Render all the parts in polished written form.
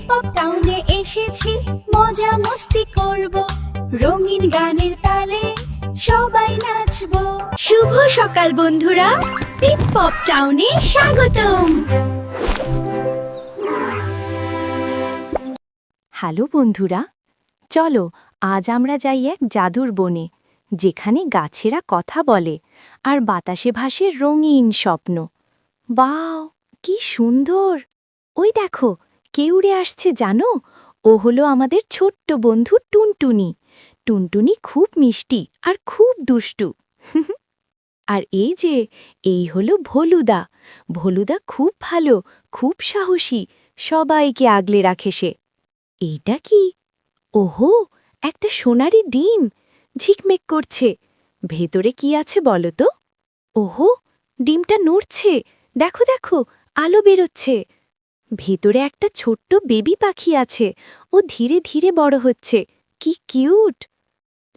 পিপপ টাউনে এসেছি, মজা মস্তি করব, রঙিন গানের তালে সবাই নাচবো। শুভ সকাল বন্ধুরা, পিপপ টাউনে স্বাগতম। হ্যালো বন্ধুরা, চলো আজ আমরা যাই এক জাদুর বনে, যেখানে গাছেরা কথা বলে আর বাতাসে ভাসে রঙিন স্বপ্ন। বাও, কি সুন্দর! ওই দেখো, কে উড়ে আসছে জানো? ও হলো আমাদের ছোট্ট বন্ধু টুনটুনি। টুনটুনি খুব মিষ্টি আর খুব দুষ্টু। আর এই হলো ভলুদা। ভলুদা খুব ভালো, খুব সাহসী, সবাইকে আগলে রাখে সে। এইটা কি? ওহো, একটা সোনারি ডিম ঝিকমিক করছে। ভেতরে কি আছে বলো তো? ওহো, ডিমটা নড়ছে, দেখো দেখো, আলো বেরোচ্ছে। ভেতরে একটা ছোট্ট বেবি পাখি আছে, ও ধীরে ধীরে বড় হচ্ছে। কি কিউট!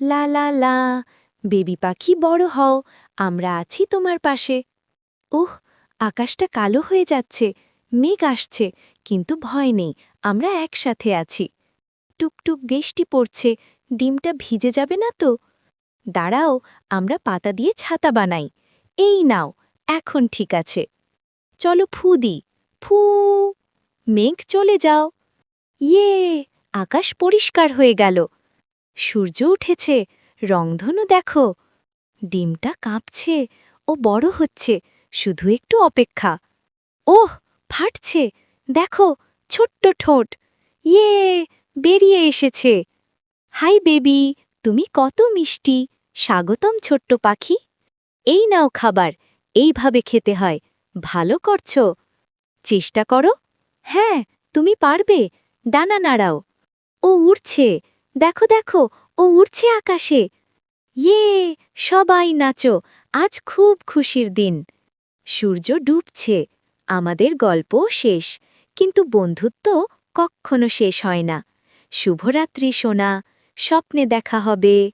লা লা লা, বেবি পাখি বড় হও, আমরা আছি তোমার পাশে। ওহ, আকাশটা কালো হয়ে যাচ্ছে, মেঘ আসছে, কিন্তু ভয় নেই, আমরা একসাথে আছি। টুকটুক বৃষ্টি পড়ছে, ডিমটা ভিজে যাবে না তো? দাঁড়াও, আমরা পাতা দিয়ে ছাতা বানাই। এই নাও, এখন ঠিক আছে। চলো ফু দিই, ফু। মেঘ চলে যাও। ইয়ে, আকাশ পরিষ্কার হয়ে গেল। সূর্য উঠেছে, রংধনু দেখো। ডিমটা কাঁপছে, ও বড় হচ্ছে, শুধু একটু অপেক্ষা। ওহ, ফাটছে, দেখো, ছোট্ট ঠোঁট। ইয়ে, বেরিয়ে এসেছে। হাই বেবি, তুমি কত মিষ্টি! স্বাগতম ছোট্ট পাখি। এই নাও খাবার, এইভাবে খেতে হয়। ভালো করছো। চেষ্টা করো। হ্যাঁ, তুমি পারবে। ডানা নাড়াও। ও উড়ছে, দেখো দেখো, ও উড়ছে আকাশে। ইয়ে, সবাই নাচো, আজ খুব খুশির দিন। সূর্য ডুবছে, আমাদের গল্প শেষ, কিন্তু বন্ধুত্ব কক্ষনো শেষ হয় না। শুভরাত্রি সোনা, স্বপ্নে দেখা হবে।